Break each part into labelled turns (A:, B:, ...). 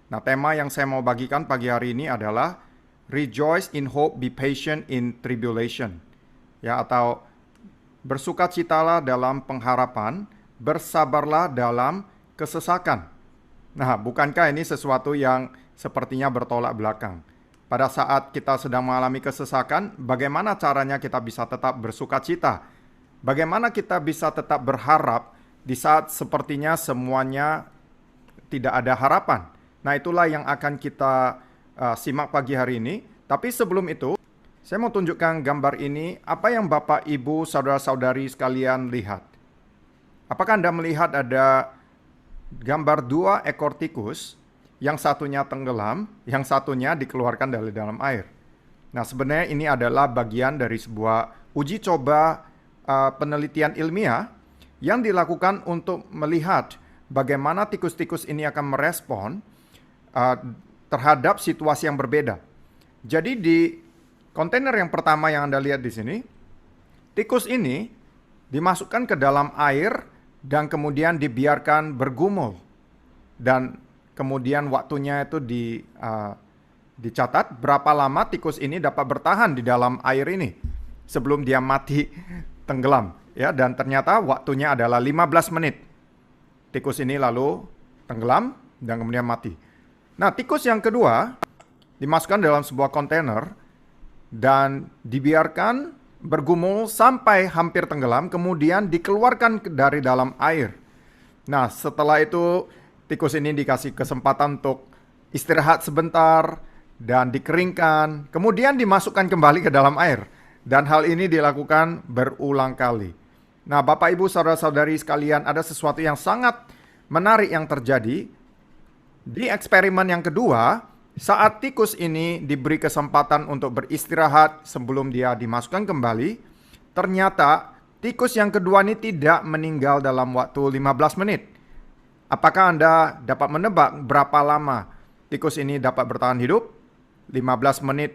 A: Nah, tema yang saya mau bagikan pagi hari ini adalah Rejoice in hope, be patient in tribulation. Ya, atau bersukacitalah dalam pengharapan, bersabarlah dalam kesesakan. Nah, bukankah ini sesuatu yang sepertinya bertolak belakang? Pada saat kita sedang mengalami kesesakan, bagaimana caranya kita bisa tetap bersukacita? Bagaimana kita bisa tetap berharap di saat sepertinya semuanya tidak ada harapan? Nah, itulah yang akan kita simak pagi hari ini. Tapi sebelum itu, saya mau tunjukkan gambar ini. Apa yang Bapak, Ibu, saudara-saudari sekalian lihat? Apakah Anda melihat ada gambar dua ekor tikus, yang satunya tenggelam, yang satunya dikeluarkan dari dalam air? Nah, sebenarnya ini adalah bagian dari sebuah uji coba penelitian ilmiah yang dilakukan untuk melihat bagaimana tikus-tikus ini akan merespon terhadap situasi yang berbeda. Jadi di kontainer yang pertama yang Anda lihat di sini, tikus ini dimasukkan ke dalam air dan kemudian dibiarkan bergumul. Dan kemudian waktunya itu dicatat berapa lama tikus ini dapat bertahan di dalam air ini sebelum dia mati tenggelam. Ya, dan ternyata waktunya adalah 15 menit. Tikus ini lalu tenggelam dan kemudian mati. Nah, tikus yang kedua dimasukkan dalam sebuah kontainer dan dibiarkan bergumul sampai hampir tenggelam, kemudian dikeluarkan dari dalam air. Nah, setelah itu tikus ini dikasih kesempatan untuk istirahat sebentar dan dikeringkan, kemudian dimasukkan kembali ke dalam air. Dan hal ini dilakukan berulang kali. Nah, Bapak, Ibu, saudara-saudari sekalian, ada sesuatu yang sangat menarik yang terjadi. Di eksperimen yang kedua, saat tikus ini diberi kesempatan untuk beristirahat sebelum dia dimasukkan kembali, ternyata tikus yang kedua ini tidak meninggal dalam waktu 15 menit. Apakah Anda dapat menebak berapa lama tikus ini dapat bertahan hidup? 15 menit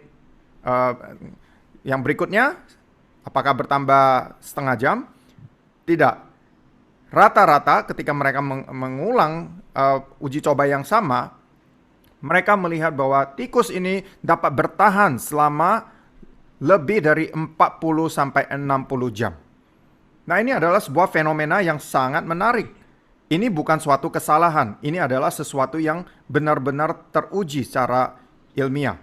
A: yang berikutnya, apakah bertambah setengah jam? Tidak. Rata-rata ketika mereka mengulang uji coba yang sama, mereka melihat bahwa tikus ini dapat bertahan selama lebih dari 40 sampai 60 jam. Nah, ini adalah sebuah fenomena yang sangat menarik. Ini bukan suatu kesalahan, ini adalah sesuatu yang benar-benar teruji secara ilmiah.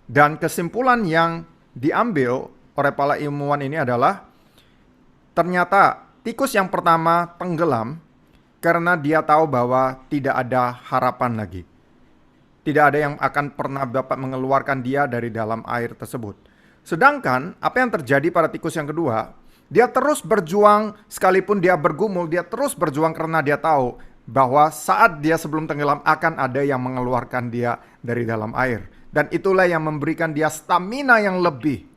A: Dan kesimpulan yang diambil oleh para ilmuwan ini adalah ternyata tikus yang pertama tenggelam karena dia tahu bahwa tidak ada harapan lagi. Tidak ada yang akan pernah dapat mengeluarkan dia dari dalam air tersebut. Sedangkan apa yang terjadi pada tikus yang kedua, dia terus berjuang sekalipun dia bergumul, dia terus berjuang karena dia tahu bahwa saat dia sebelum tenggelam akan ada yang mengeluarkan dia dari dalam air. Dan itulah yang memberikan dia stamina yang lebih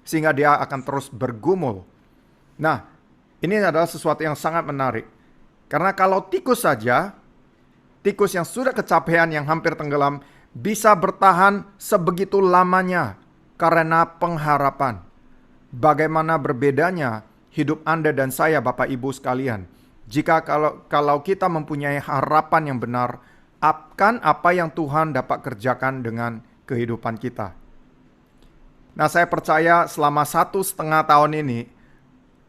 A: sehingga dia akan terus bergumul. Nah, ini adalah sesuatu yang sangat menarik. Karena kalau tikus saja, tikus yang sudah kecapean, yang hampir tenggelam, bisa bertahan sebegitu lamanya karena pengharapan. Bagaimana berbedanya hidup Anda dan saya, Bapak Ibu sekalian, jika kalau kita mempunyai harapan yang benar akan apa yang Tuhan dapat kerjakan dengan kehidupan kita. Nah, saya percaya selama 1,5 tahun ini,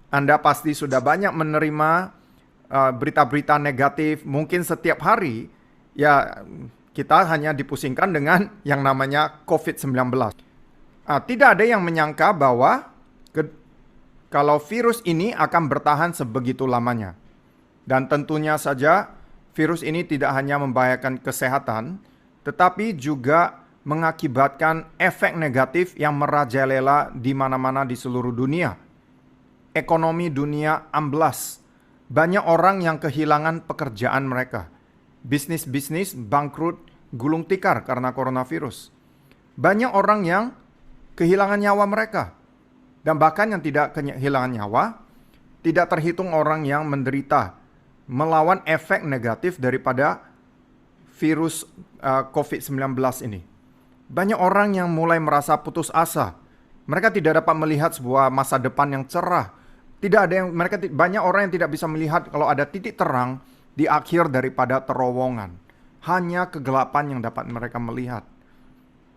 A: Anda pasti sudah banyak menerima berita-berita negatif. Mungkin setiap hari, ya kita hanya dipusingkan dengan yang namanya COVID-19. Tidak ada yang menyangka bahwa kalau virus ini akan bertahan sebegitu lamanya. Dan tentunya saja virus ini tidak hanya membahayakan kesehatan, tetapi juga mengakibatkan efek negatif yang merajalela di mana-mana di seluruh dunia. Ekonomi dunia amblas. Banyak orang yang kehilangan pekerjaan mereka. Bisnis-bisnis bangkrut, gulung tikar karena coronavirus. Banyak orang yang kehilangan nyawa mereka. Dan bahkan yang tidak kehilangan nyawa, tidak terhitung orang yang menderita melawan efek negatif daripada virus COVID-19 ini. Banyak orang yang mulai merasa putus asa. Mereka tidak dapat melihat sebuah masa depan yang cerah. Banyak orang yang tidak bisa melihat kalau ada titik terang di akhir daripada terowongan. Hanya kegelapan yang dapat mereka melihat.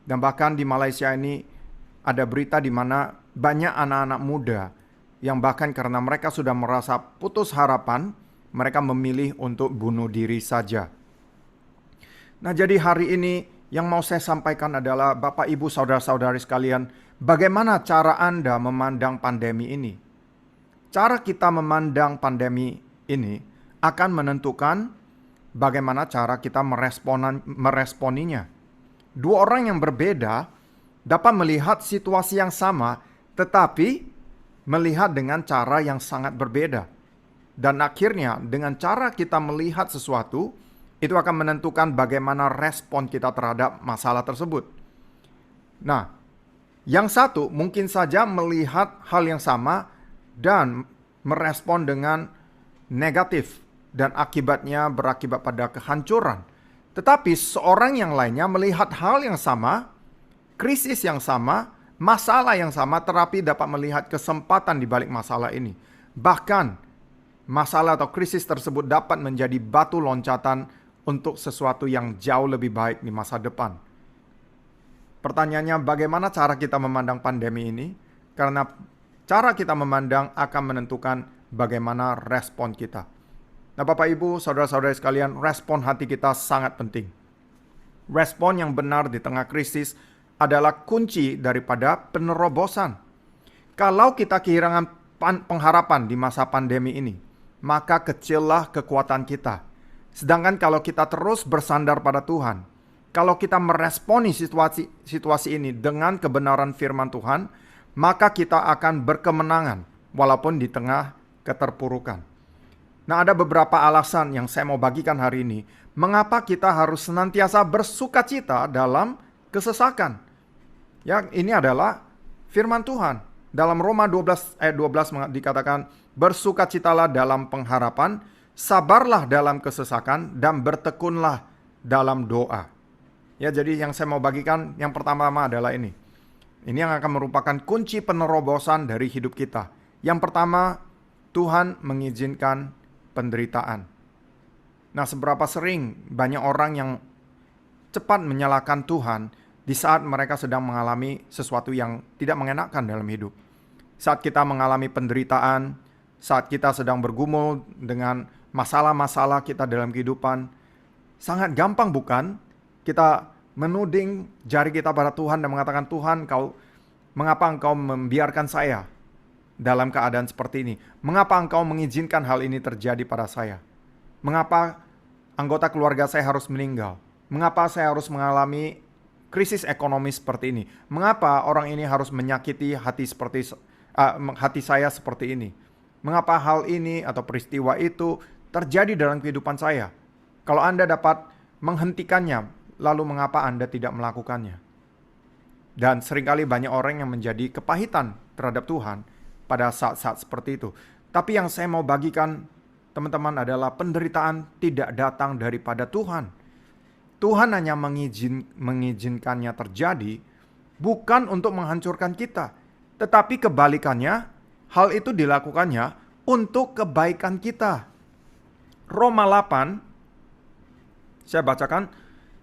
A: Dan bahkan di Malaysia ini ada berita di mana banyak anak-anak muda yang bahkan karena mereka sudah merasa putus harapan, mereka memilih untuk bunuh diri saja. Nah, jadi hari ini yang mau saya sampaikan adalah Bapak, Ibu, Saudara-saudari sekalian, bagaimana cara Anda memandang pandemi ini? Cara kita memandang pandemi ini akan menentukan bagaimana cara kita meresponinya. Dua orang yang berbeda dapat melihat situasi yang sama, tetapi melihat dengan cara yang sangat berbeda. Dan akhirnya dengan cara kita melihat sesuatu, itu akan menentukan bagaimana respon kita terhadap masalah tersebut. Nah, yang satu mungkin saja melihat hal yang sama dan merespon dengan negatif dan akibatnya berakibat pada kehancuran. Tetapi seorang yang lainnya melihat hal yang sama, krisis yang sama, masalah yang sama, tetapi dapat melihat kesempatan di balik masalah ini. Bahkan masalah atau krisis tersebut dapat menjadi batu loncatan untuk sesuatu yang jauh lebih baik di masa depan. Pertanyaannya, bagaimana cara kita memandang pandemi ini? Karena cara kita memandang akan menentukan bagaimana respon kita. Nah, Bapak, Ibu, Saudara-saudari sekalian, respon hati kita sangat penting. Respon yang benar di tengah krisis adalah kunci daripada penerobosan. Kalau kita kehilangan pengharapan di masa pandemi ini, maka kecillah kekuatan kita. Sedangkan kalau kita terus bersandar pada Tuhan, kalau kita meresponi situasi ini dengan kebenaran firman Tuhan, maka kita akan berkemenangan walaupun di tengah keterpurukan. Nah, ada beberapa alasan yang saya mau bagikan hari ini, mengapa kita harus senantiasa bersukacita dalam kesesakan. Ya, ini adalah firman Tuhan. Dalam Roma 12 ayat 12 dikatakan, bersukacitalah dalam pengharapan, sabarlah dalam kesesakan, dan bertekunlah dalam doa. Ya, jadi yang saya mau bagikan yang pertama adalah ini. Ini yang akan merupakan kunci penerobosan dari hidup kita. Yang pertama, Tuhan mengizinkan penderitaan. Nah, seberapa sering banyak orang yang cepat menyalahkan Tuhan di saat mereka sedang mengalami sesuatu yang tidak mengenakan dalam hidup. Saat kita mengalami penderitaan, saat kita sedang bergumul dengan masalah-masalah kita dalam kehidupan, sangat gampang bukan kita menuding jari kita pada Tuhan dan mengatakan, Tuhan, mengapa engkau membiarkan saya dalam keadaan seperti ini? Mengapa engkau mengizinkan hal ini terjadi pada saya? Mengapa anggota keluarga saya harus meninggal? Mengapa saya harus mengalami krisis ekonomi seperti ini? Mengapa orang ini harus menyakiti hati saya seperti ini? Mengapa hal ini atau peristiwa itu terjadi dalam kehidupan saya? Kalau Anda dapat menghentikannya, lalu mengapa Anda tidak melakukannya? Dan seringkali banyak orang yang menjadi kepahitan terhadap Tuhan pada saat-saat seperti itu. Tapi yang saya mau bagikan teman-teman adalah penderitaan tidak datang daripada Tuhan. Tuhan hanya mengizinkannya terjadi bukan untuk menghancurkan kita. Tetapi kebalikannya, hal itu dilakukannya untuk kebaikan kita. Roma 8, saya bacakan.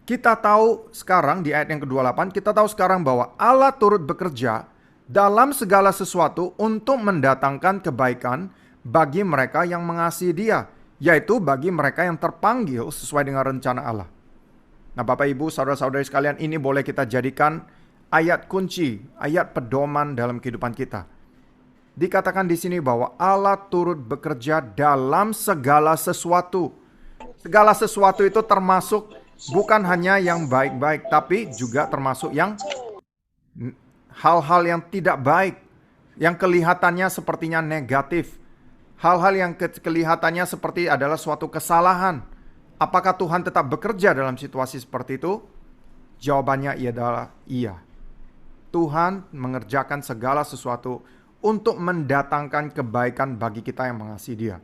A: Kita tahu sekarang di ayat yang ke-28, kita tahu sekarang bahwa Allah turut bekerja dalam segala sesuatu untuk mendatangkan kebaikan bagi mereka yang mengasihi Dia, yaitu bagi mereka yang terpanggil sesuai dengan rencana Allah. Nah, Bapak, Ibu, Saudara-saudari sekalian, ini boleh kita jadikan ayat kunci, ayat pedoman dalam kehidupan kita. Dikatakan di sini bahwa Allah turut bekerja dalam segala sesuatu. Segala sesuatu itu termasuk bukan hanya yang baik-baik, tapi juga termasuk yang hal-hal yang tidak baik, yang kelihatannya sepertinya negatif, hal-hal yang kelihatannya seperti adalah suatu kesalahan. Apakah Tuhan tetap bekerja dalam situasi seperti itu? Jawabannya adalah iya. Tuhan mengerjakan segala sesuatu untuk mendatangkan kebaikan bagi kita yang mengasihi Dia.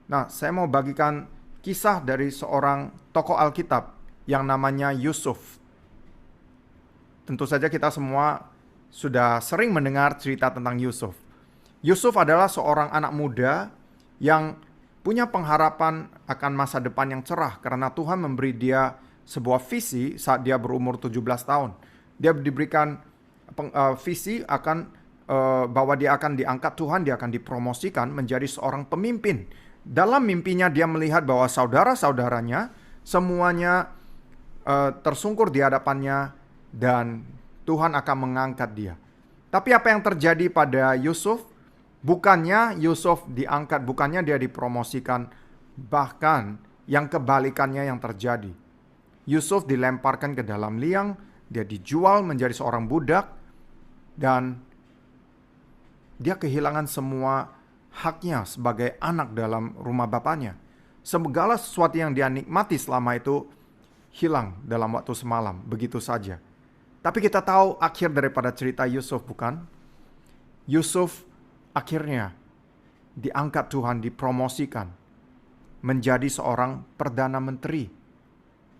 A: Nah, saya mau bagikan kisah dari seorang tokoh Alkitab yang namanya Yusuf. Tentu saja kita semua sudah sering mendengar cerita tentang Yusuf. Yusuf adalah seorang anak muda yang punya pengharapan akan masa depan yang cerah karena Tuhan memberi dia sebuah visi saat dia berumur 17 tahun. Dia diberikan visi akan bahwa dia akan diangkat Tuhan, dia akan dipromosikan menjadi seorang pemimpin. Dalam mimpinya dia melihat bahwa saudara-saudaranya semuanya tersungkur di hadapannya dan Tuhan akan mengangkat dia. Tapi apa yang terjadi pada Yusuf? Bukannya Yusuf diangkat, bukannya dia dipromosikan, bahkan yang kebalikannya yang terjadi. Yusuf dilemparkan ke dalam liang, dia dijual menjadi seorang budak, dan dia kehilangan semua haknya sebagai anak dalam rumah bapaknya. Segala sesuatu yang dia nikmati selama itu hilang dalam waktu semalam, begitu saja. Tapi kita tahu akhir daripada cerita Yusuf, bukan? Yusuf akhirnya diangkat Tuhan, dipromosikan menjadi seorang perdana menteri.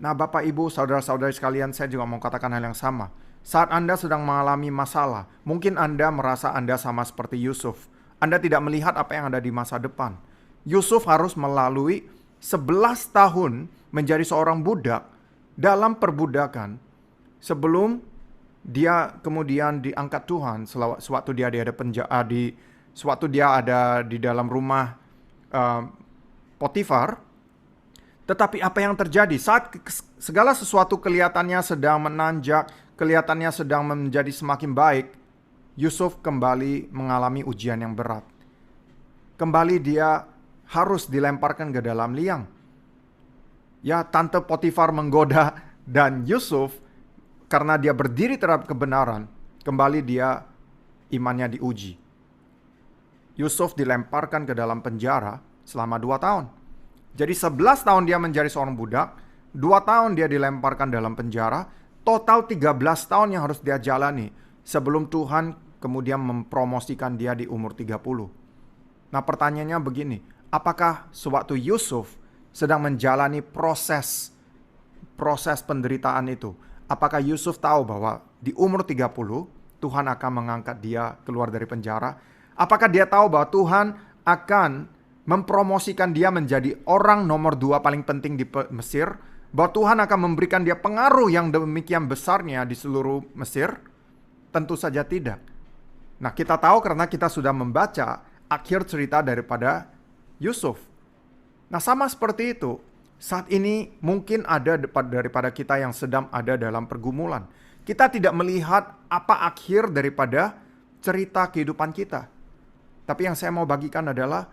A: Nah, Bapak, Ibu, saudara-saudari sekalian, saya juga mau katakan hal yang sama. Saat Anda sedang mengalami masalah, mungkin Anda merasa Anda sama seperti Yusuf. Anda tidak melihat apa yang ada di masa depan. Yusuf harus melalui 11 tahun menjadi seorang budak dalam perbudakan sebelum dia kemudian diangkat Tuhan sewaktu dia ada di dalam rumah Potifar. Tetapi apa yang terjadi saat segala sesuatu kelihatannya sedang menanjak, kelihatannya sedang menjadi semakin baik, Yusuf kembali mengalami ujian yang berat. Kembali dia harus dilemparkan ke dalam liang. Ya, tante Potifar menggoda dan Yusuf karena dia berdiri terhadap kebenaran, kembali dia imannya diuji. Yusuf dilemparkan ke dalam penjara selama 2 tahun. Jadi 11 tahun dia menjadi seorang budak, 2 tahun dia dilemparkan dalam penjara, total 13 tahun yang harus dia jalani sebelum Tuhan kemudian mempromosikan dia di umur 30. Nah, pertanyaannya begini, apakah sewaktu Yusuf sedang menjalani proses penderitaan itu, apakah Yusuf tahu bahwa di umur 30 Tuhan akan mengangkat dia keluar dari penjara? Apakah dia tahu bahwa Tuhan akan mempromosikan dia menjadi orang nomor 2 paling penting di Mesir? Bahwa Tuhan akan memberikan dia pengaruh yang demikian besarnya di seluruh Mesir? Tentu saja tidak. Nah, kita tahu karena kita sudah membaca akhir cerita daripada Yusuf. Nah, sama seperti itu, saat ini mungkin ada daripada kita yang sedang ada dalam pergumulan. Kita tidak melihat apa akhir daripada cerita kehidupan kita. Tapi yang saya mau bagikan adalah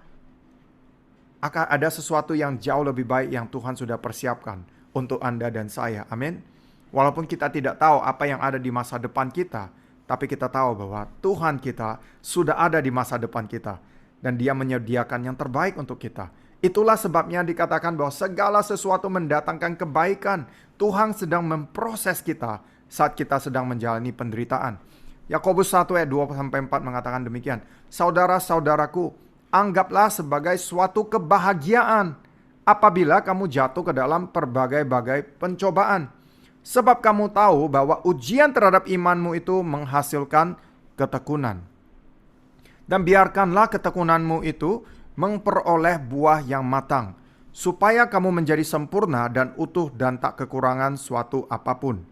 A: akan ada sesuatu yang jauh lebih baik yang Tuhan sudah persiapkan untuk Anda dan saya. Amin. Walaupun kita tidak tahu apa yang ada di masa depan kita, tapi kita tahu bahwa Tuhan kita sudah ada di masa depan kita dan Dia menyediakan yang terbaik untuk kita. Itulah sebabnya dikatakan bahwa segala sesuatu mendatangkan kebaikan. Tuhan sedang memproses kita saat kita sedang menjalani penderitaan. Yakobus 1 ayat 2-4 mengatakan demikian. Saudara-saudaraku, anggaplah sebagai suatu kebahagiaan apabila kamu jatuh ke dalam berbagai-bagai pencobaan. Sebab kamu tahu bahwa ujian terhadap imanmu itu menghasilkan ketekunan. Dan biarkanlah ketekunanmu itu memperoleh buah yang matang, supaya kamu menjadi sempurna dan utuh dan tak kekurangan suatu apapun.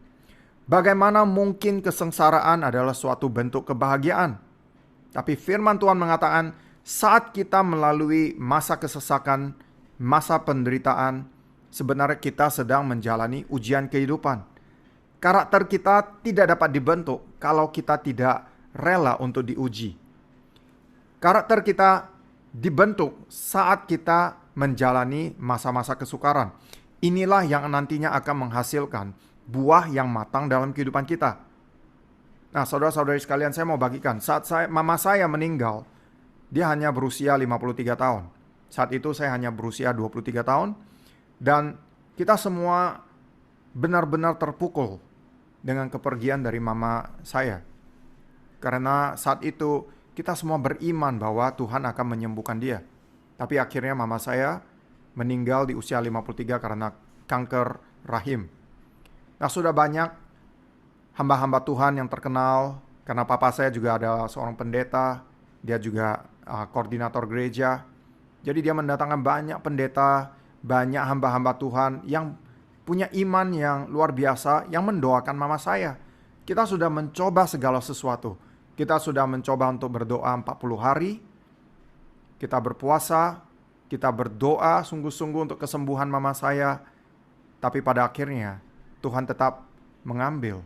A: Bagaimana mungkin kesengsaraan adalah suatu bentuk kebahagiaan? Tapi firman Tuhan mengatakan, saat kita melalui masa kesesakan, masa penderitaan, sebenarnya kita sedang menjalani ujian kehidupan. Karakter kita tidak dapat dibentuk kalau kita tidak rela untuk diuji. Karakter kita dibentuk saat kita menjalani masa-masa kesukaran. Inilah yang nantinya akan menghasilkan buah yang matang dalam kehidupan kita. Nah, saudara-saudari sekalian, saya mau bagikan. Saat mama saya meninggal, dia hanya berusia 53 tahun. Saat itu saya hanya berusia 23 tahun. Dan kita semua benar-benar terpukul dengan kepergian dari mama saya. Karena saat itu kita semua beriman bahwa Tuhan akan menyembuhkan dia. Tapi akhirnya mama saya meninggal di usia 53 karena kanker rahim. Nah, sudah banyak hamba-hamba Tuhan yang terkenal. Karena papa saya juga ada seorang pendeta. Dia juga koordinator gereja. Jadi dia mendatangkan banyak pendeta, banyak hamba-hamba Tuhan yang punya iman yang luar biasa, yang mendoakan mama saya. Kita sudah mencoba segala sesuatu. Kita sudah mencoba untuk berdoa 40 hari. Kita berpuasa, kita berdoa sungguh-sungguh untuk kesembuhan mama saya. Tapi pada akhirnya Tuhan tetap mengambil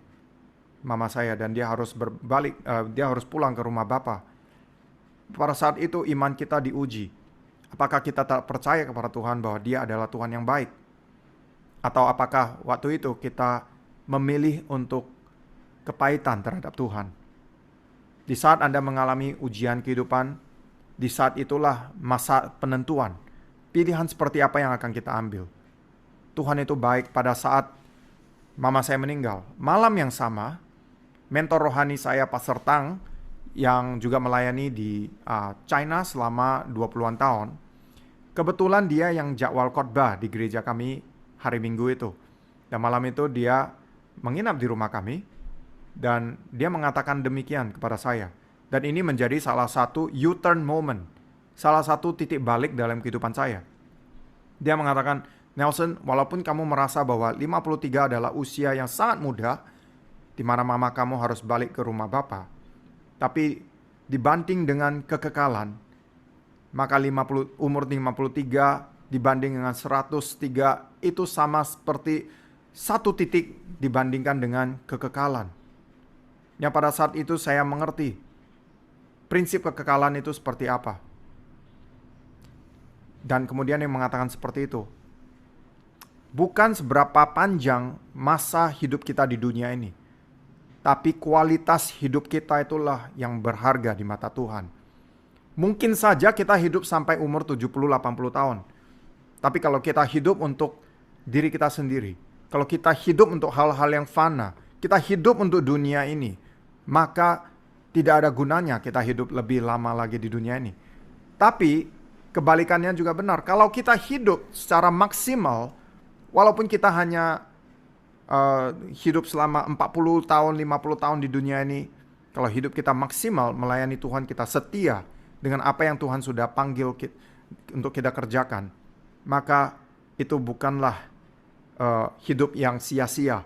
A: mama saya dan dia harus dia harus pulang ke rumah Bapa. Pada saat itu iman kita diuji. Apakah kita tak percaya kepada Tuhan bahwa Dia adalah Tuhan yang baik? Atau apakah waktu itu kita memilih untuk kepahitan terhadap Tuhan? Di saat Anda mengalami ujian kehidupan, di saat itulah masa penentuan. Pilihan seperti apa yang akan kita ambil? Tuhan itu baik. Pada saat mama saya meninggal, malam yang sama, mentor rohani saya, Pastor Tang, yang juga melayani di China selama 20-an tahun, kebetulan dia yang jadwal khotbah di gereja kami hari Minggu itu. Dan malam itu dia menginap di rumah kami, dan dia mengatakan demikian kepada saya. Dan ini menjadi salah satu U-turn moment, salah satu titik balik dalam kehidupan saya. Dia mengatakan, Nelson, walaupun kamu merasa bahwa 53 adalah usia yang sangat muda, di mana mama kamu harus balik ke rumah Bapa, tapi dibanding dengan kekekalan, maka umur 53 dibanding dengan 103 itu sama seperti satu titik dibandingkan dengan kekekalan. Yang pada saat itu saya mengerti prinsip kekekalan itu seperti apa. Dan kemudian yang mengatakan seperti itu, bukan seberapa panjang masa hidup kita di dunia ini, tapi kualitas hidup kita itulah yang berharga di mata Tuhan. Mungkin saja kita hidup sampai umur 70-80 tahun. Tapi kalau kita hidup untuk diri kita sendiri, kalau kita hidup untuk hal-hal yang fana, kita hidup untuk dunia ini, maka tidak ada gunanya kita hidup lebih lama lagi di dunia ini. Tapi kebalikannya juga benar. Kalau kita hidup secara maksimal, walaupun kita hanya hidup selama 40 tahun, 50 tahun di dunia ini, kalau hidup kita maksimal melayani Tuhan, kita setia dengan apa yang Tuhan sudah panggil untuk kita kerjakan, maka itu bukanlah hidup yang sia-sia.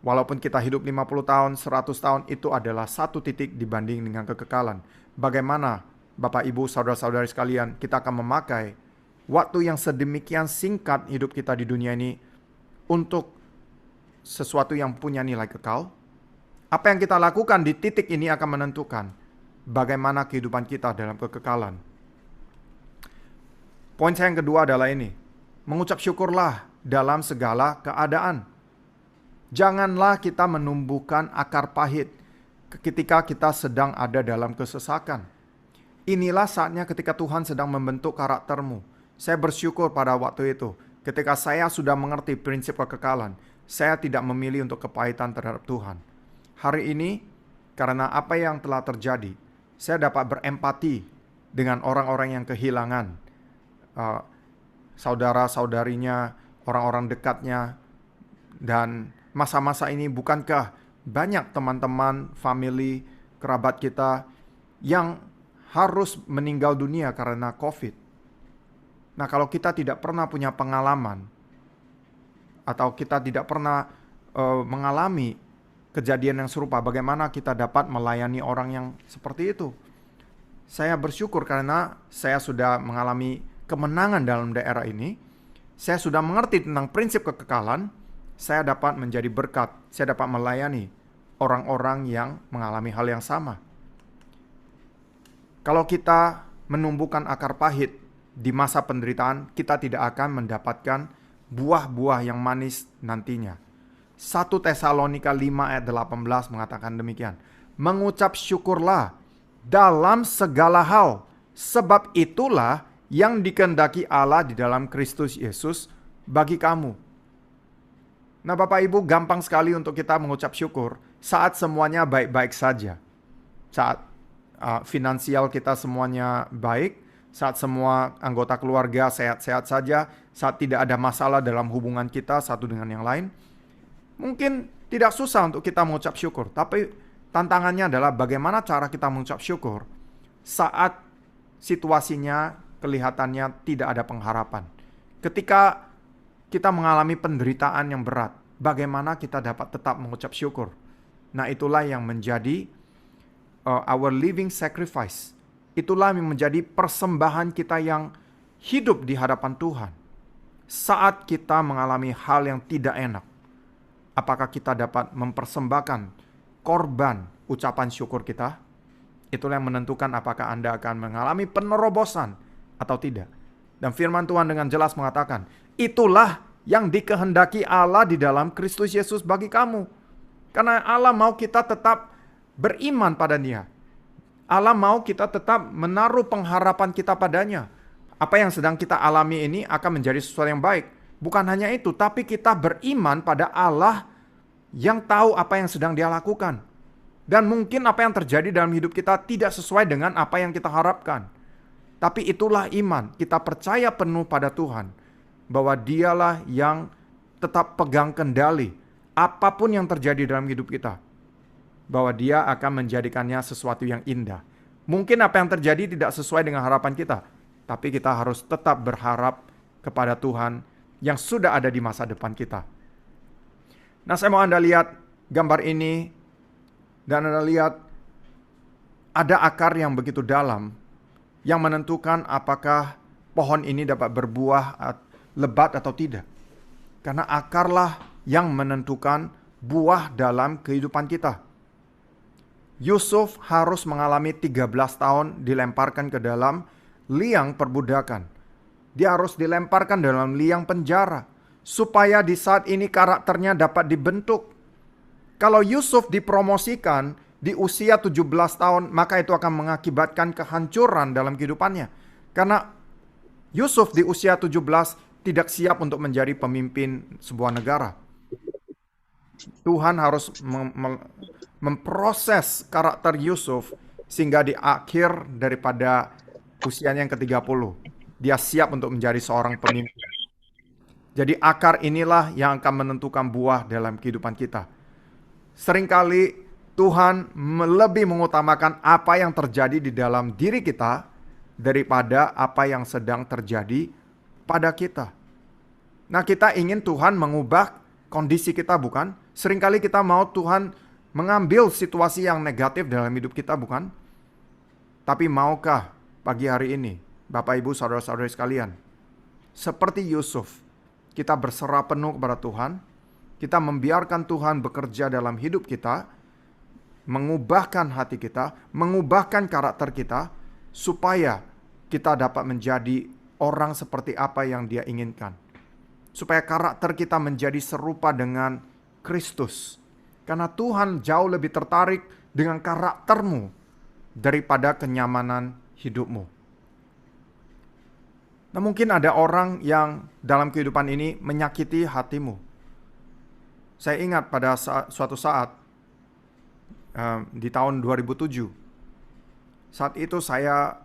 A: Walaupun kita hidup 50 tahun, 100 tahun, itu adalah satu titik dibanding dengan kekekalan. Bagaimana Bapak, Ibu, Saudara-saudari sekalian, kita akan memakai waktu yang sedemikian singkat hidup kita di dunia ini untuk sesuatu yang punya nilai kekal? Apa yang kita lakukan di titik ini akan menentukan bagaimana kehidupan kita dalam kekekalan. Poin saya yang kedua adalah ini. Mengucap syukurlah dalam segala keadaan. Janganlah kita menumbuhkan akar pahit ketika kita sedang ada dalam kesesakan. Inilah saatnya ketika Tuhan sedang membentuk karaktermu. Saya bersyukur pada waktu itu. Ketika saya sudah mengerti prinsip kekekalan, saya tidak memilih untuk kepahitan terhadap Tuhan. Hari ini, karena apa yang telah terjadi, saya dapat berempati dengan orang-orang yang kehilangan saudara-saudarinya, orang-orang dekatnya. Dan masa-masa ini bukankah banyak teman-teman, family, kerabat kita yang harus meninggal dunia karena COVID. Nah, kalau kita tidak pernah punya pengalaman, atau kita tidak pernah mengalami kejadian yang serupa, bagaimana kita dapat melayani orang yang seperti itu? Saya bersyukur karena saya sudah mengalami kemenangan dalam daerah ini. Saya sudah mengerti tentang prinsip kekekalan. Saya dapat menjadi berkat. Saya dapat melayani orang-orang yang mengalami hal yang sama. Kalau kita menumbuhkan akar pahit di masa penderitaan, kita tidak akan mendapatkan buah-buah yang manis nantinya. 1 Tesalonika 5 ayat 18 mengatakan demikian. Mengucap syukurlah dalam segala hal, sebab itulah yang dikehendaki Allah di dalam Kristus Yesus bagi kamu. Nah, Bapak Ibu, gampang sekali untuk kita mengucap syukur saat semuanya baik-baik saja. Saat finansial kita semuanya baik, saat semua anggota keluarga sehat-sehat saja, saat tidak ada masalah dalam hubungan kita satu dengan yang lain. Mungkin tidak susah untuk kita mengucap syukur, tapi tantangannya adalah bagaimana cara kita mengucap syukur saat situasinya, kelihatannya tidak ada pengharapan. Ketika kita mengalami penderitaan yang berat, bagaimana kita dapat tetap mengucap syukur? Nah, itulah yang menjadi our living sacrifice. Itulah yang menjadi persembahan kita yang hidup di hadapan Tuhan. Saat kita mengalami hal yang tidak enak, apakah kita dapat mempersembahkan korban ucapan syukur kita? Itulah yang menentukan apakah Anda akan mengalami penerobosan atau tidak. Dan firman Tuhan dengan jelas mengatakan, itulah yang dikehendaki Allah di dalam Kristus Yesus bagi kamu. Karena Allah mau kita tetap beriman pada Dia. Allah mau kita tetap menaruh pengharapan kita padanya. Apa yang sedang kita alami ini akan menjadi sesuatu yang baik. Bukan hanya itu, tapi kita beriman pada Allah yang tahu apa yang sedang Dia lakukan. Dan mungkin apa yang terjadi dalam hidup kita tidak sesuai dengan apa yang kita harapkan. Tapi itulah iman, kita percaya penuh pada Tuhan. Bahwa Dialah yang tetap pegang kendali apapun yang terjadi dalam hidup kita. Bahwa Dia akan menjadikannya sesuatu yang indah. Mungkin apa yang terjadi tidak sesuai dengan harapan kita. Tapi kita harus tetap berharap kepada Tuhan yang sudah ada di masa depan kita. Nah, saya mau Anda lihat gambar ini. Dan Anda lihat ada akar yang begitu dalam yang menentukan apakah pohon ini dapat berbuah lebat atau tidak. Karena akarlah yang menentukan buah dalam kehidupan kita. Yusuf harus mengalami 13 tahun dilemparkan ke dalam liang perbudakan. Dia harus dilemparkan dalam liang penjara supaya di saat ini karakternya dapat dibentuk. Kalau Yusuf dipromosikan di usia 17 tahun, maka itu akan mengakibatkan kehancuran dalam kehidupannya. Karena Yusuf di usia 17 tidak siap untuk menjadi pemimpin sebuah negara. Tuhan harus memproses karakter Yusuf sehingga di akhir daripada usianya yang ke-30, dia siap untuk menjadi seorang pemimpin. Jadi akar inilah yang akan menentukan buah dalam kehidupan kita. Seringkali Tuhan lebih mengutamakan apa yang terjadi di dalam diri kita daripada apa yang sedang terjadi pada kita. Nah, kita ingin Tuhan mengubah kondisi kita, bukan? Seringkali kita mau Tuhan mengambil situasi yang negatif dalam hidup kita, bukan? Tapi maukah pagi hari ini, Bapak, Ibu, Saudara-saudari sekalian, seperti Yusuf, kita berserah penuh kepada Tuhan, kita membiarkan Tuhan bekerja dalam hidup kita, mengubahkan hati kita, mengubahkan karakter kita, supaya kita dapat menjadi orang seperti apa yang Dia inginkan. Supaya karakter kita menjadi serupa dengan Kristus. Karena Tuhan jauh lebih tertarik dengan karaktermu daripada kenyamanan hidupmu. Nah, mungkin ada orang yang dalam kehidupan ini menyakiti hatimu. Saya ingat pada suatu saat di tahun 2007. Saat itu saya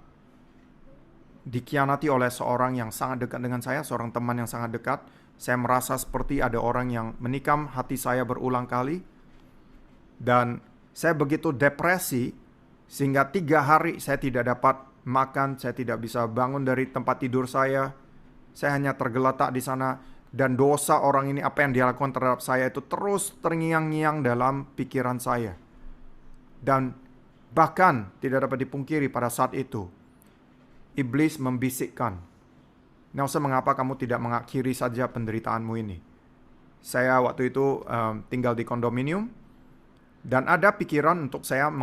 A: dikhianati oleh seorang yang sangat dekat dengan saya, seorang teman yang sangat dekat. Saya merasa seperti ada orang yang menikam hati saya berulang kali. Dan saya begitu depresi sehingga 3 hari saya tidak dapat makan, saya tidak bisa bangun dari tempat tidur saya. Saya hanya tergeletak di sana. Dan dosa orang ini, apa yang dia lakukan terhadap saya itu terus terngiang-ngiang dalam pikiran saya. Dan bahkan tidak dapat dipungkiri pada saat itu, iblis membisikkan, "Nelson, mengapa kamu tidak mengakhiri saja penderitaanmu ini?" Saya waktu itu tinggal di kondominium, dan ada pikiran untuk saya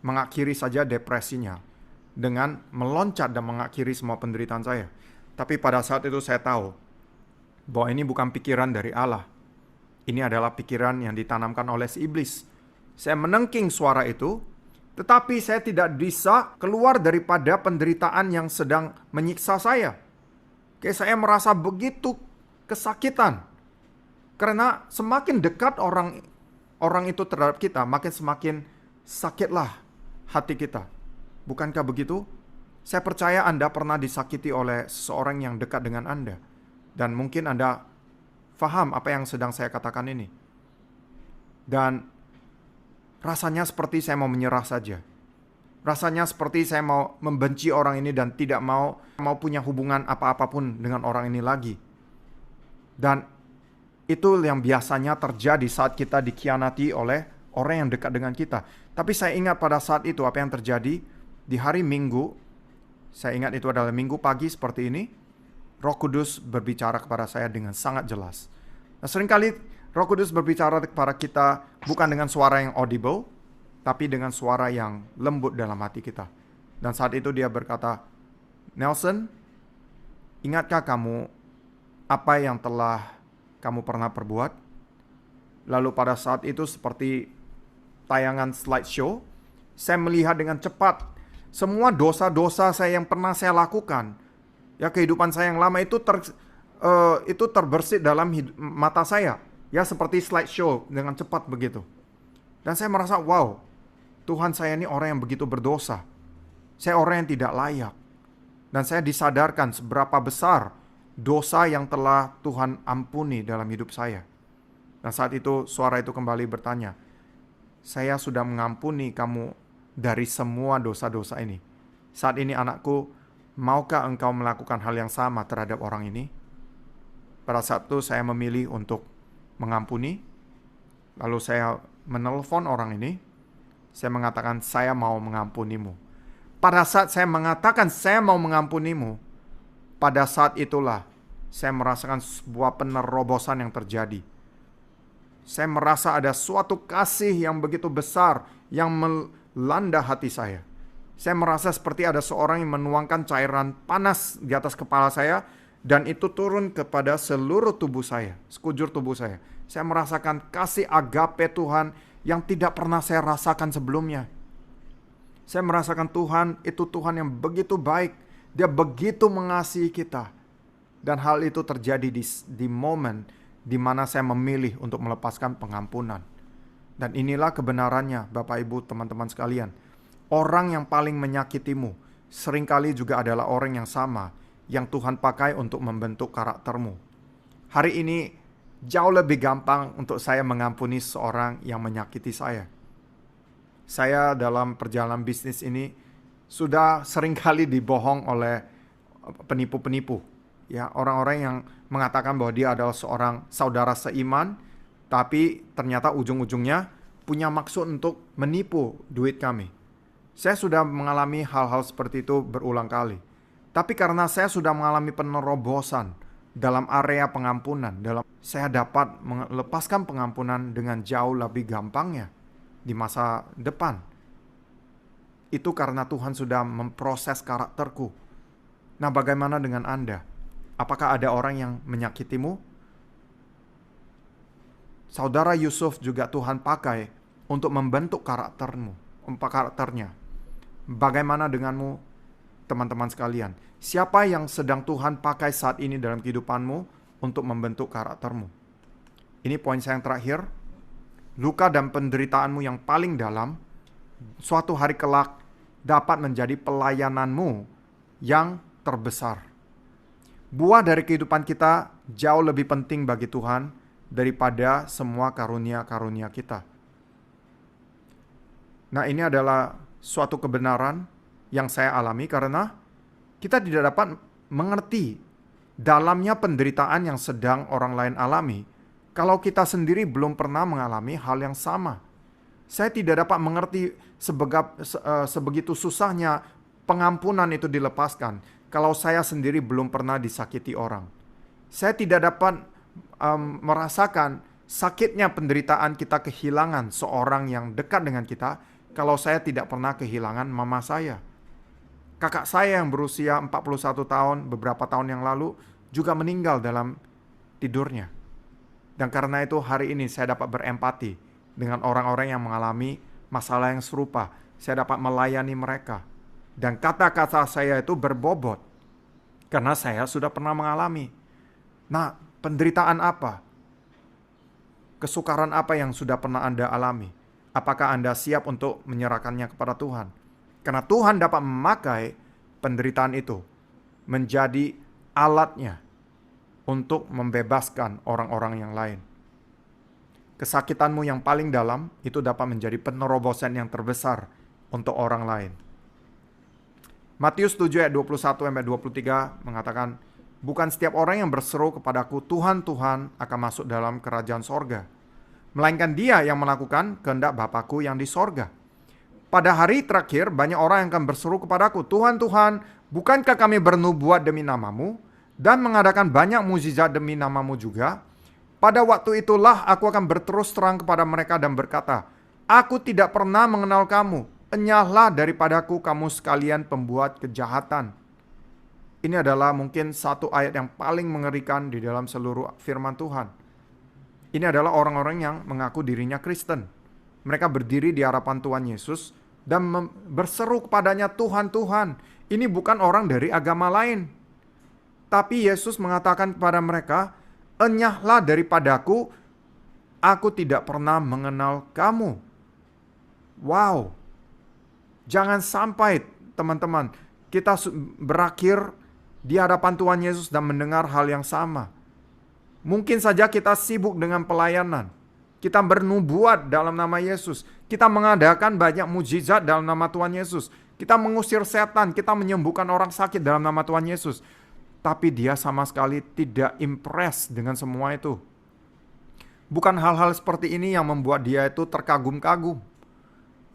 A: mengakhiri saja depresinya dengan meloncat dan mengakhiri semua penderitaan saya. Tapi pada saat itu saya tahu bahwa ini bukan pikiran dari Allah. Ini adalah pikiran yang ditanamkan oleh si iblis. Saya menengking suara itu, tetapi saya tidak bisa keluar daripada penderitaan yang sedang menyiksa saya. Kayak saya merasa begitu kesakitan. Karena semakin dekat orang itu terhadap kita, makin semakin sakitlah hati kita. Bukankah begitu? Saya percaya Anda pernah disakiti oleh seseorang yang dekat dengan Anda. Dan mungkin Anda faham apa yang sedang saya katakan ini. Dan rasanya seperti saya mau menyerah saja. Rasanya seperti saya mau membenci orang ini dan tidak mau punya hubungan apa-apapun dengan orang ini lagi. Dan itu yang biasanya terjadi saat kita dikhianati oleh orang yang dekat dengan kita. Tapi saya ingat pada saat itu apa yang terjadi di hari Minggu. Saya ingat itu adalah Minggu pagi seperti ini. Roh Kudus berbicara kepada saya dengan sangat jelas. Nah, seringkali Roh Kudus berbicara kepada kita bukan dengan suara yang audible, tapi dengan suara yang lembut dalam hati kita. Dan saat itu dia berkata, "Nelson, ingatkah kamu apa yang telah kamu pernah perbuat?" Lalu pada saat itu seperti tayangan slideshow, saya melihat dengan cepat semua dosa-dosa saya yang pernah saya lakukan. Ya, kehidupan saya yang lama itu terbersit dalam mata saya. Ya, seperti slideshow dengan cepat begitu. Dan saya merasa, wow, Tuhan, saya ini orang yang begitu berdosa. Saya orang yang tidak layak. Dan saya disadarkan seberapa besar dosa yang telah Tuhan ampuni dalam hidup saya. Dan saat itu suara itu kembali bertanya, "Saya sudah mengampuni kamu dari semua dosa-dosa ini. Saat ini anakku, maukah engkau melakukan hal yang sama terhadap orang ini?" Pada saat itu saya memilih untuk mengampuni. Lalu saya menelpon orang ini. Saya mengatakan, "Saya mau mengampunimu." Pada saat saya mengatakan saya mau mengampunimu, pada saat itulah saya merasakan sebuah penerobosan yang terjadi. Saya merasa ada suatu kasih yang begitu besar yang melanda hati saya. Saya merasa seperti ada seorang yang menuangkan cairan panas di atas kepala saya, dan itu turun kepada seluruh tubuh saya, sekujur tubuh saya. Saya merasakan kasih agape Tuhan yang tidak pernah saya rasakan sebelumnya. Saya merasakan Tuhan itu Tuhan yang begitu baik. Dia begitu mengasihi kita. Dan hal itu terjadi di momen di mana saya memilih untuk melepaskan pengampunan. Dan inilah kebenarannya, Bapak Ibu, teman-teman sekalian. Orang yang paling menyakitimu seringkali juga adalah orang yang sama yang Tuhan pakai untuk membentuk karaktermu. Hari ini jauh lebih gampang untuk saya mengampuni seorang yang menyakiti saya. Saya dalam perjalanan bisnis ini sudah seringkali dibohong oleh penipu-penipu. Ya, orang-orang yang mengatakan bahwa dia adalah seorang saudara seiman, tapi ternyata ujung-ujungnya punya maksud untuk menipu duit kami. Saya sudah mengalami hal-hal seperti itu berulang kali. Tapi karena saya sudah mengalami penerobosan dalam area pengampunan, saya dapat melepaskan pengampunan dengan jauh lebih gampangnya di masa depan. Itu karena Tuhan sudah memproses karakterku. Nah, bagaimana dengan Anda? Apakah ada orang yang menyakitimu? Saudara Yusuf juga Tuhan pakai untuk membentuk karakternya. Bagaimana denganmu, teman-teman sekalian? Siapa yang sedang Tuhan pakai saat ini dalam kehidupanmu untuk membentuk karaktermu? Ini poin saya yang terakhir. Luka dan penderitaanmu yang paling dalam, suatu hari kelak dapat menjadi pelayananmu yang terbesar. Buah dari kehidupan kita jauh lebih penting bagi Tuhan daripada semua karunia-karunia kita. Nah, ini adalah suatu kebenaran yang saya alami karena kita tidak dapat mengerti dalamnya penderitaan yang sedang orang lain alami kalau kita sendiri belum pernah mengalami hal yang sama. Saya tidak dapat mengerti sebegitu susahnya pengampunan itu dilepaskan kalau saya sendiri belum pernah disakiti orang. Saya tidak dapat merasakan sakitnya penderitaan kita kehilangan seorang yang dekat dengan kita kalau saya tidak pernah kehilangan mama saya. Kakak saya yang berusia 41 tahun beberapa tahun yang lalu juga meninggal dalam tidurnya. Dan karena itu hari ini saya dapat berempati dengan orang-orang yang mengalami masalah yang serupa. Saya dapat melayani mereka. Dan kata-kata saya itu berbobot karena saya sudah pernah mengalami. Nah, penderitaan apa? Kesukaran apa yang sudah pernah Anda alami? Apakah Anda siap untuk menyerahkannya kepada Tuhan? Karena Tuhan dapat memakai penderitaan itu menjadi alatnya untuk membebaskan orang-orang yang lain. Kesakitanmu yang paling dalam itu dapat menjadi penerobosan yang terbesar untuk orang lain. Matius 7 ayat 21-23 mengatakan, bukan setiap orang yang berseru kepadaku, Tuhan, Tuhan, akan masuk dalam kerajaan sorga, melainkan dia yang melakukan kehendak Bapakku yang di sorga. Pada hari terakhir, banyak orang yang akan berseru kepadaku, Tuhan, Tuhan, bukankah kami bernubuat demi namamu, dan mengadakan banyak mukjizat demi namamu juga? Pada waktu itulah aku akan berterus terang kepada mereka dan berkata, aku tidak pernah mengenal kamu, enyahlah daripadaku kamu sekalian pembuat kejahatan. Ini adalah mungkin satu ayat yang paling mengerikan di dalam seluruh firman Tuhan. Ini adalah orang-orang yang mengaku dirinya Kristen. Mereka berdiri di hadapan Tuhan Yesus dan berseru kepadanya, Tuhan, Tuhan. Ini bukan orang dari agama lain. Tapi Yesus mengatakan kepada mereka, enyahlah daripadaku, aku tidak pernah mengenal kamu. Wow. Jangan sampai teman-teman kita berakhir di hadapan Tuhan Yesus dan mendengar hal yang sama. Mungkin saja kita sibuk dengan pelayanan. Kita bernubuat dalam nama Yesus. Kita mengadakan banyak mukjizat dalam nama Tuhan Yesus. Kita mengusir setan, kita menyembuhkan orang sakit dalam nama Tuhan Yesus. Tapi dia sama sekali tidak impress dengan semua itu. Bukan hal-hal seperti ini yang membuat dia itu terkagum-kagum.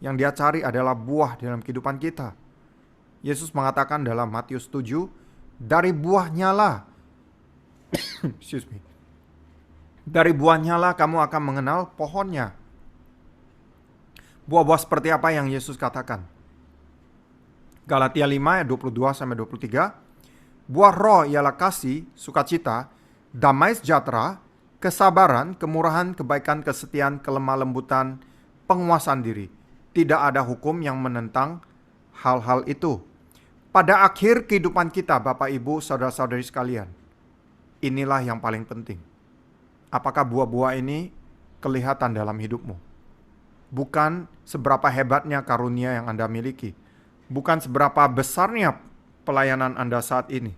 A: Yang dia cari adalah buah dalam kehidupan kita. Yesus mengatakan dalam Matius 7, dari buahnya lah, dari buahnya lah kamu akan mengenal pohonnya. Buah-buah seperti apa yang Yesus katakan? Galatia 5 ayat 22-23, buah roh ialah kasih, sukacita, damai sejahtera, kesabaran, kemurahan, kebaikan, kesetiaan, kelemah lembutan, penguasaan diri. Tidak ada hukum yang menentang hal-hal itu. Pada akhir kehidupan kita, Bapak, Ibu, saudara-saudari sekalian, inilah yang paling penting. Apakah buah-buah ini kelihatan dalam hidupmu? Bukan seberapa hebatnya karunia yang Anda miliki. Bukan seberapa besarnya pelayanan Anda saat ini.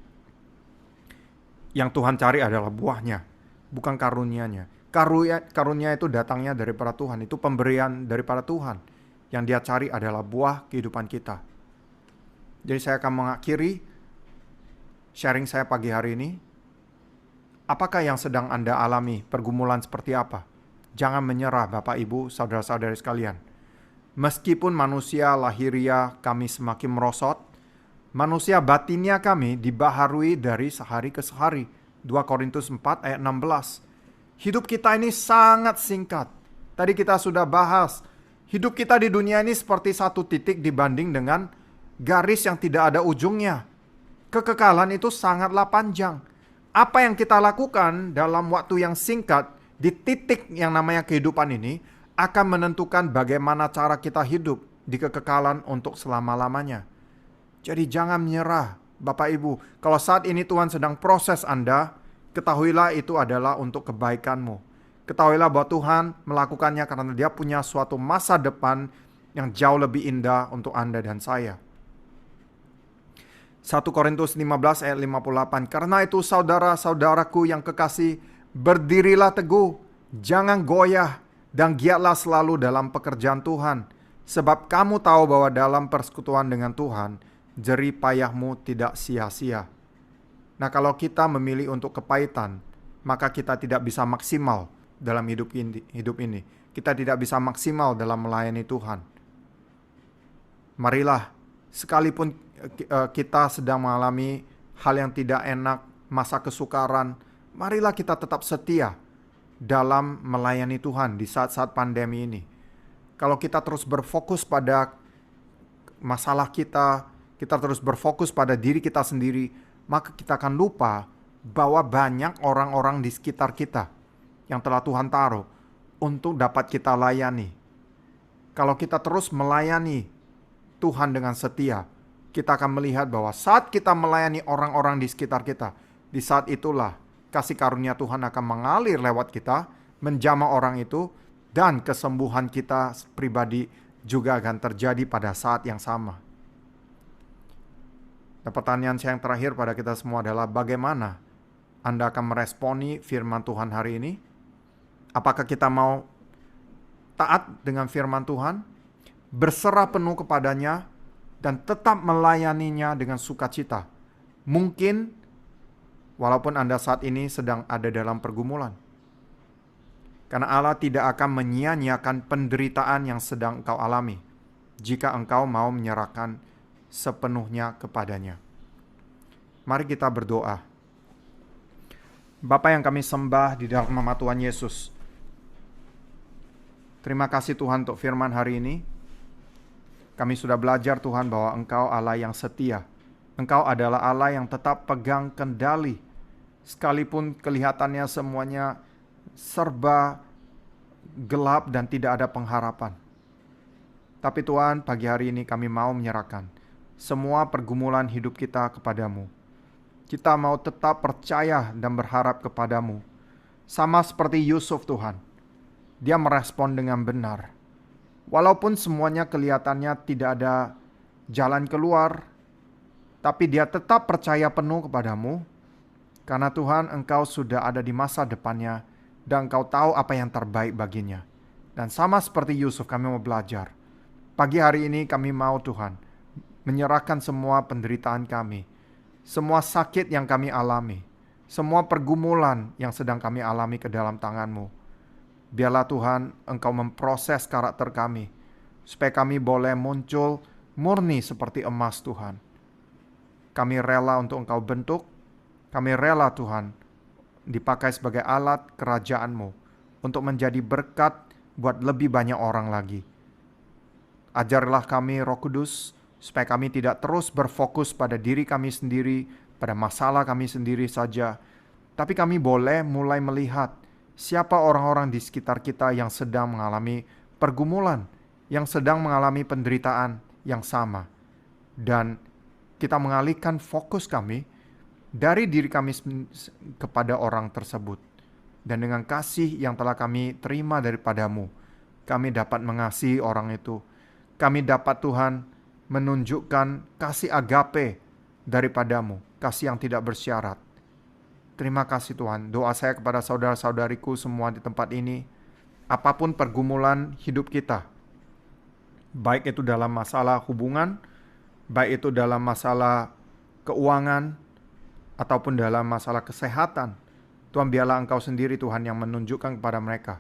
A: Yang Tuhan cari adalah buahnya, bukan karunianya. Karunia itu datangnya daripada Tuhan. Itu pemberian daripada Tuhan. Yang dia cari adalah buah kehidupan kita. Jadi saya akan mengakhiri sharing saya pagi hari ini. Apakah yang sedang Anda alami, pergumulan seperti apa? Jangan menyerah Bapak, Ibu, saudara-saudari sekalian. Meskipun manusia lahiriah kami semakin merosot, manusia batinnya kami dibaharui dari sehari ke sehari. 2 Korintus 4 ayat 16. Hidup kita ini sangat singkat. Tadi kita sudah bahas, hidup kita di dunia ini seperti satu titik dibanding dengan garis yang tidak ada ujungnya. Kekekalan itu sangatlah panjang. Apa yang kita lakukan dalam waktu yang singkat di titik yang namanya kehidupan ini akan menentukan bagaimana cara kita hidup di kekekalan untuk selama-lamanya. Jadi jangan menyerah, Bapak Ibu. Kalau saat ini Tuhan sedang proses Anda, ketahuilah itu adalah untuk kebaikanmu. Ketahuilah bahwa Tuhan melakukannya karena Dia punya suatu masa depan yang jauh lebih indah untuk Anda dan saya. 1 Korintus 15 ayat 58. Karena itu saudara-saudaraku yang kekasih, berdirilah teguh, jangan goyah, dan giatlah selalu dalam pekerjaan Tuhan. Sebab kamu tahu bahwa dalam persekutuan dengan Tuhan, jerih payahmu tidak sia-sia. Nah, kalau kita memilih untuk kepahitan, maka kita tidak bisa maksimal dalam hidup ini. Kita tidak bisa maksimal dalam melayani Tuhan. Marilah, sekalipun kita sedang mengalami hal yang tidak enak, masa kesukaran, marilah kita tetap setia dalam melayani Tuhan di saat-saat pandemi ini. Kalau kita terus berfokus pada masalah kita terus berfokus pada diri kita sendiri, maka kita akan lupa bahwa banyak orang-orang di sekitar kita yang telah Tuhan taruh untuk dapat kita layani. Kalau kita terus melayani Tuhan dengan setia, kita akan melihat bahwa saat kita melayani orang-orang di sekitar kita, di saat itulah kasih karunia Tuhan akan mengalir lewat kita, menjamah orang itu, dan kesembuhan kita pribadi juga akan terjadi pada saat yang sama. Nah, pertanyaan saya yang terakhir pada kita semua adalah bagaimana Anda akan meresponi firman Tuhan hari ini? Apakah kita mau taat dengan firman Tuhan, berserah penuh kepadanya, dan tetap melayaninya dengan sukacita. Mungkin walaupun Anda saat ini sedang ada dalam pergumulan. Karena Allah tidak akan menyia-nyiakan penderitaan yang sedang engkau alami jika engkau mau menyerahkan sepenuhnya kepadanya. Mari kita berdoa. Bapa yang kami sembah di dalam nama Tuhan Yesus, terima kasih Tuhan untuk firman hari ini. Kami sudah belajar Tuhan bahwa Engkau Allah yang setia. Engkau adalah Allah yang tetap pegang kendali. Sekalipun kelihatannya semuanya serba gelap dan tidak ada pengharapan. Tapi Tuhan, pagi hari ini kami mau menyerahkan semua pergumulan hidup kita kepadamu. Kita mau tetap percaya dan berharap kepadamu. Sama seperti Yusuf Tuhan. Dia merespon dengan benar. Walaupun semuanya kelihatannya tidak ada jalan keluar, tapi dia tetap percaya penuh kepadamu. Karena Tuhan, Engkau sudah ada di masa depannya dan Engkau tahu apa yang terbaik baginya. Dan sama seperti Yusuf, kami mau belajar. Pagi hari ini kami mau Tuhan menyerahkan semua penderitaan kami, semua sakit yang kami alami, semua pergumulan yang sedang kami alami ke dalam tangan-Mu. Biarlah Tuhan Engkau memproses karakter kami, supaya kami boleh muncul murni seperti emas Tuhan. Kami rela untuk Engkau bentuk, kami rela Tuhan dipakai sebagai alat kerajaan-Mu untuk menjadi berkat buat lebih banyak orang lagi. Ajarlah kami Roh Kudus, supaya kami tidak terus berfokus pada diri kami sendiri, pada masalah kami sendiri saja. Tapi kami boleh mulai melihat siapa orang-orang di sekitar kita yang sedang mengalami pergumulan, yang sedang mengalami penderitaan yang sama. Dan kita mengalihkan fokus kami dari diri kami kepada orang tersebut. Dan dengan kasih yang telah kami terima daripadamu, kami dapat mengasihi orang itu. Kami dapat Tuhan menunjukkan kasih agape daripadamu, kasih yang tidak bersyarat. Terima kasih Tuhan. Doa saya kepada saudara-saudariku semua di tempat ini, apapun pergumulan hidup kita, baik itu dalam masalah hubungan, baik itu dalam masalah keuangan, ataupun dalam masalah kesehatan, Tuhan, biarlah Engkau sendiri Tuhan yang menunjukkan kepada mereka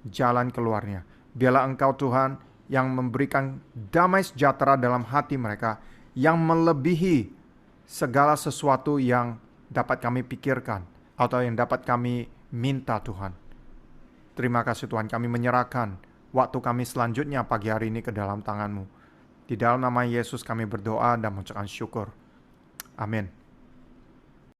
A: jalan keluarnya. Biarlah Engkau Tuhan yang memberikan damai sejahtera dalam hati mereka, yang melebihi segala sesuatu yang dapat kami pikirkan atau yang dapat kami minta Tuhan. Terima kasih Tuhan, kami menyerahkan waktu kami selanjutnya pagi hari ini ke dalam tangan-Mu. Di dalam nama Yesus kami berdoa dan mengucapkan syukur. Amin.